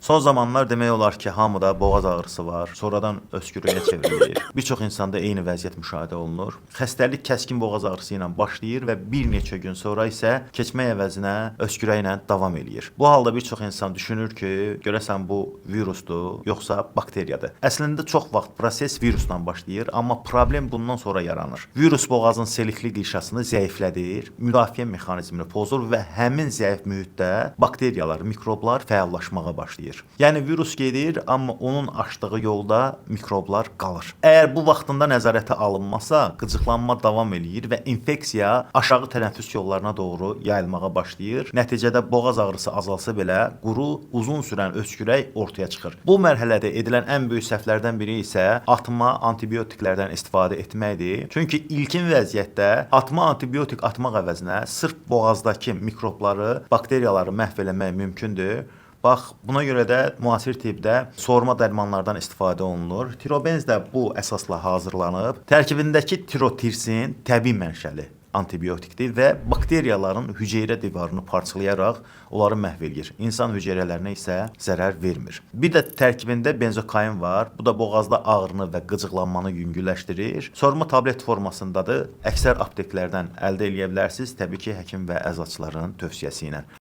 Son zamanlar demək olar ki, hamıda boğaz ağrısı var, sonradan öskürüyə çevrilir. Bir çox insanda eyni vəziyyət müşahidə olunur. Xəstəlik kəskin boğaz ağrısı ilə başlayır və bir neçə gün sonra isə keçmək əvəzinə öskürək ilə davam eləyir. Bu halda bir çox insan düşünür ki, görəsən bu virusdur, yoxsa bakteriyadır. Əslində çox vaxt proses virusla başlayır, amma problem bundan sonra yaranır. Virus boğazın selikli qişasını zəiflədir, müdafiə mexanizmini pozur və həmin zəif mühitdə bakteriyalar, mikroblar fəallaşmağa başlayır. Yəni virus gedir, amma onun açdığı yolda mikroblar qalır. Əgər bu vaxtında nəzarətə alınmasa, qıcıqlanma davam eləyir və infeksiya aşağı tənəffüs yollarına doğru yayılmağa başlayır. Nəticədə boğaz ağrısı azalsa belə quru, uzun sürən öskürək ortaya çıxır. Bu mərhələdə edilən ən böyük səhvlərdən biri isə atma antibiotiklərdən istifadə etməkdir. Çünki ilkin vəziyyətdə atma antibiotik atmaq əvəzinə sırf boğazdakı mikrobları, bakteriyaları məhv eləmək mümkündür. Bax, buna görə də müasir tibbdə soğurma dərmanlardan istifadə olunur. Tirobenz də bu əsasla hazırlanıb. Tərkibindəki tirotirsin təbii mənşəli antibiotikdir və bakteriyaların hüceyrə divarını parçalayaraq onları məhv edir. İnsan hüceyrələrinə isə zərər vermir. Bir də tərkibində benzokain var. Bu da boğazda ağrını və qıcıqlanmanı yüngülləşdirir. Soğurma tablet formasındadır. Əksər apteklərdən əldə edə bilərsiniz, təbii ki, həkim və əczaçıların tövsiyəsi ilə.